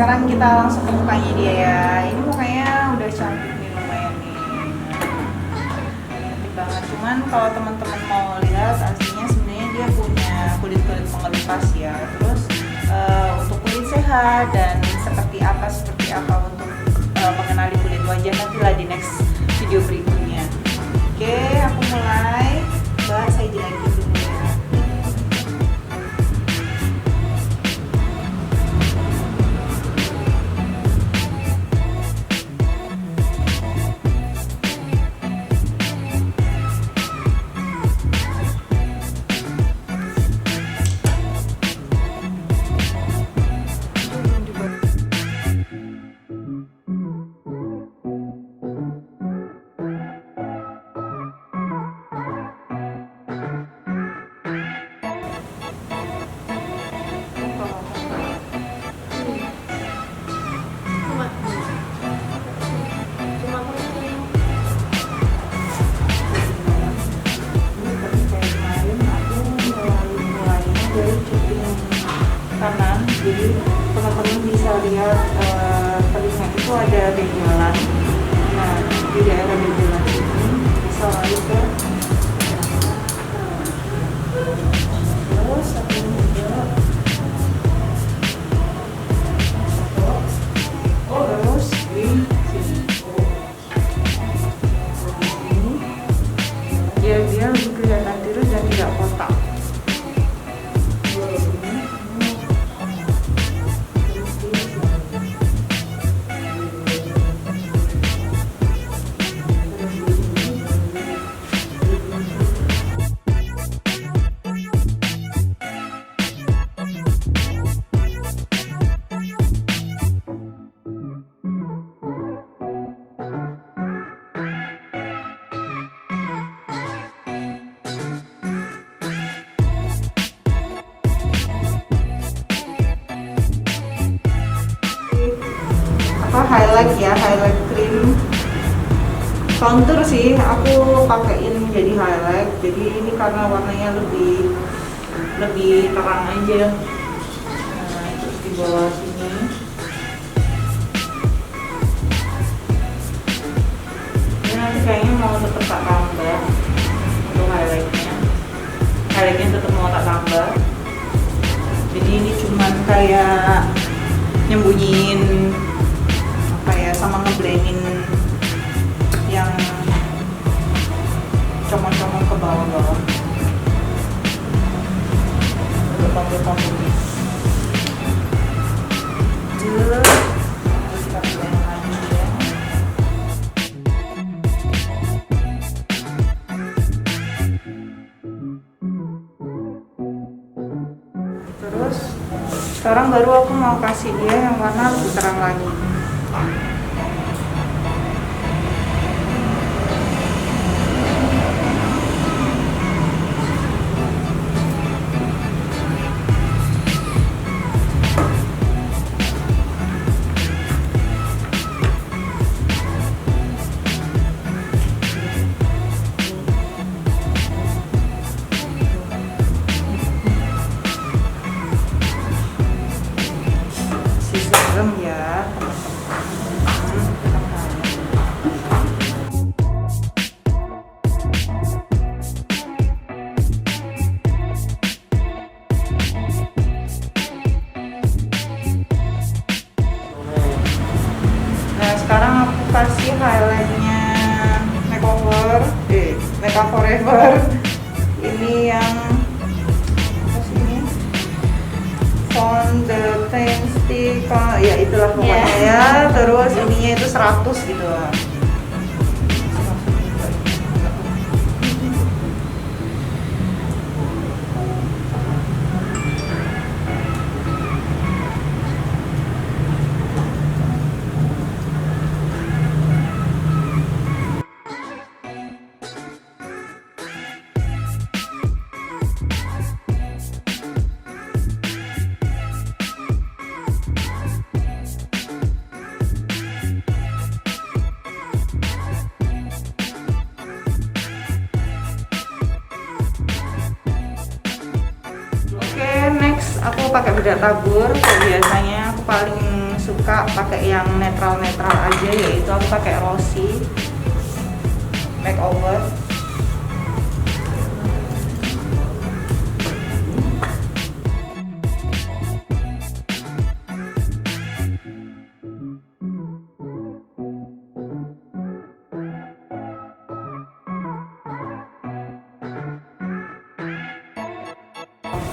sekarang kita langsung ke mukanya dia ya. Ini mukanya udah cantik nih, lumayan nih. Cantik banget. Cuman kalau teman-teman mau lihat aslinya sebenarnya dia punya kulit pengelupas ya. Terus untuk kulit sehat dan seperti apa untuk mengenali kulit wajah nantilah di next video berikutnya. Oke, aku mulai. Mbak, saya jelasin dulu ya. Kanan, jadi teman-teman bisa lihat telinga itu ada benjolan. Nah, di daerah benjolan ini bisa lalu ke terus satu juga terus di sini. Dia lebih kelihatan tirus dan tidak kotak. Highlight cream contour sih aku pakaiin jadi highlight, jadi ini karena warnanya lebih terang aja. Nah, terus di bawah sini ini nanti kayaknya mau tetap tak tambah untuk highlightnya tetap mau tak tambah, jadi ini cuman kayak nyembunyiin sama ngeblendin yang comong-comong ke bawah-bawah, lubang-lubang ini. Kita blend lagi ya. Terus sekarang baru aku mau kasih dia yang warna lebih terang lagi. Ya, nah sekarang aku kasih highlightnya Makeup Forever. Ini yang Fondant stick, ya itulah pokoknya ya. Terus ininya itu 100 gitu. aku pakai bedak tabur. Biasanya aku paling suka pakai yang netral-netral aja, yaitu aku pakai Rossi Makeover.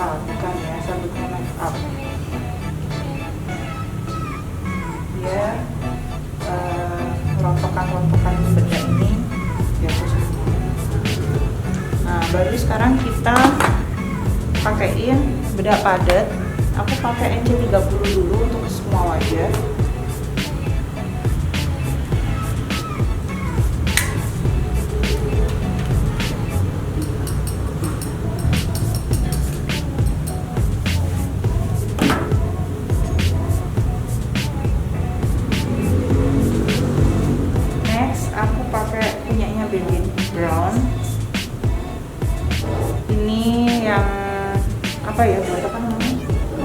Bukan ya, sabuknya make up. Dia rontokan-rontokan benda ini dihapus semua. Nah, baru sekarang kita pakaiin bedak padat. Aku pakai NC30 dulu untuk semua wajah. Brown ini yang apa ya, buat apa namanya,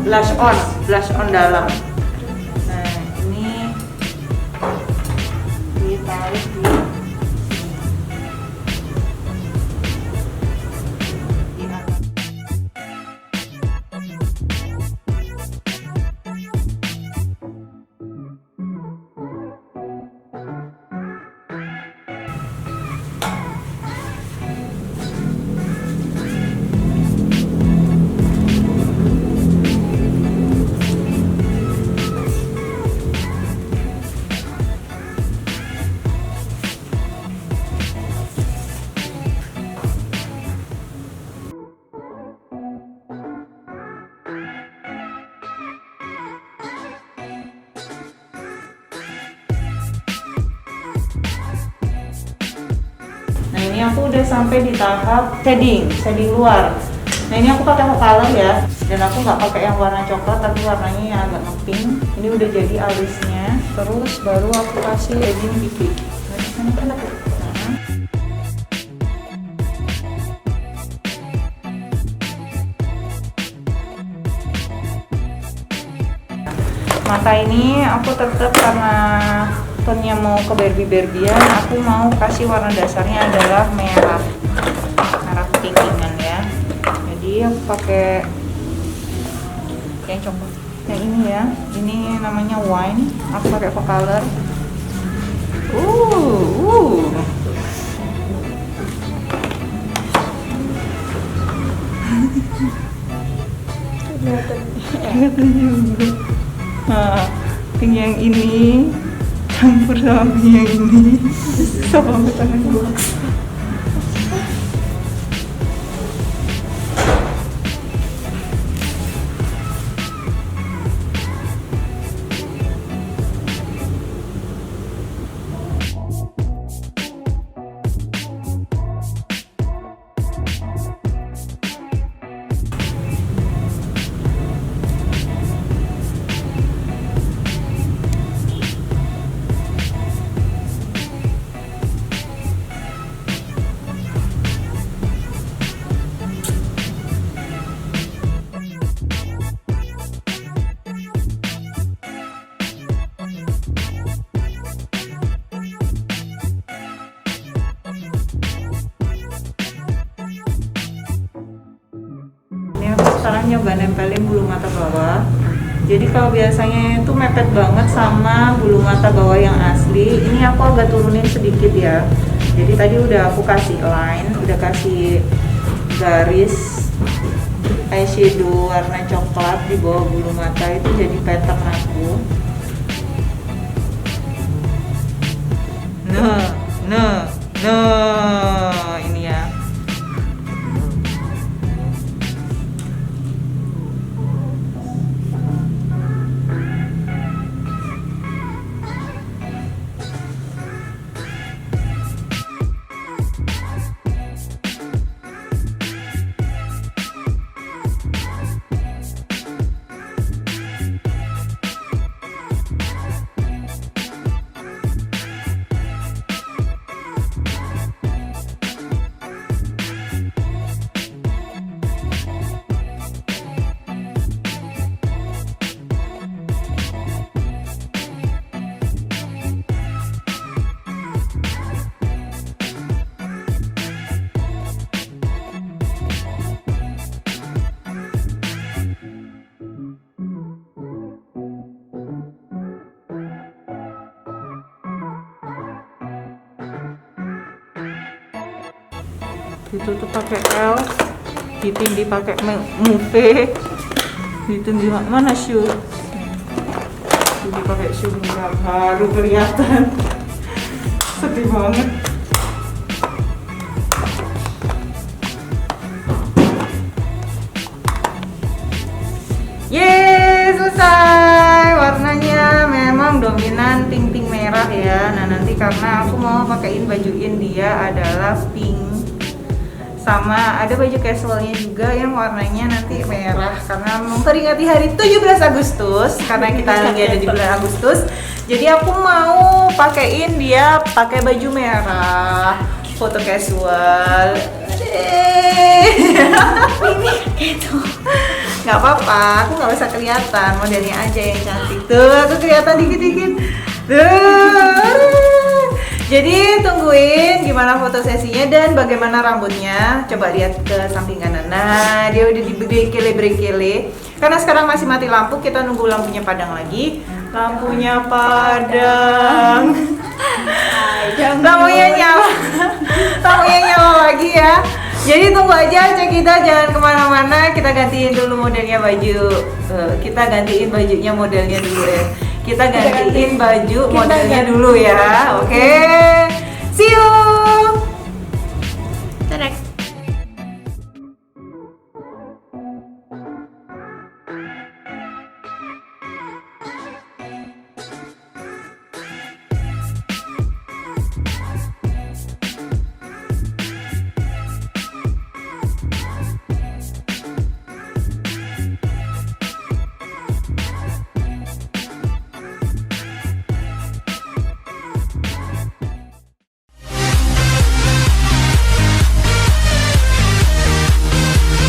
blush on dalam. Nah, ini ditarik di atas. Nah, ini aku udah sampai di tahap shading luar. Nah, ini aku pakai color ya, dan aku nggak pakai yang warna coklat, tapi warnanya yang agak nge-pink. Ini udah jadi alisnya. Terus baru aku kasih shading pipi. Mata ini aku tetap, karena tonnya mau ke Barbie-Barbian, aku mau kasih warna dasarnya adalah merah pinkingan ya. Jadi aku pakai yang coklat, yang ini ya, ini namanya wine. Aku pakai color. Kelihatan juga. Nah, pink yang ini campur sama pink yang ini, sama tangan gue. Sekarang nyoba nempelin bulu mata bawah. Jadi kalau biasanya itu mepet banget sama bulu mata bawah yang asli, ini aku agak turunin sedikit ya. Jadi tadi udah aku kasih line, udah kasih garis eyeshadow warna coklat di bawah bulu mata, itu jadi pattern aku. Nah, ini ya. ditutup pakai L, ditindih pakai move, ditindih mana shoe, ditindih pakai shoe enggak baru kelihatan. Sedih banget. Yeay, selesai. Warnanya memang dominan pink merah ya. Nah, nanti karena aku mau pakaiin bajuin dia adalah pink. Sama ada baju casualnya juga yang warnanya nanti merah karena memperingati hari 17 Agustus karena kita lagi ada di bulan Agustus. Jadi aku mau pakaiin dia pakai baju merah, foto casual. Ini itu nggak apa-apa, aku nggak usah kelihatan, modelnya aja yang cantik. Tuh, aku kelihatan dikit-dikit. Jadi tungguin gimana foto sesinya dan bagaimana rambutnya. Coba lihat ke samping kanan. Nah, dia udah dibrekele. Karena sekarang masih mati lampu, kita nunggu lampunya padang lagi. Lampunya padang. Lampunya nyala lagi ya. Jadi tunggu aja cek kita, jangan kemana-mana. Kita gantiin dulu modelnya baju. Kita gantiin bajunya modelnya dulu ya. Kita gantiin baju modelnya dulu ya. Oke. See you. Dadah.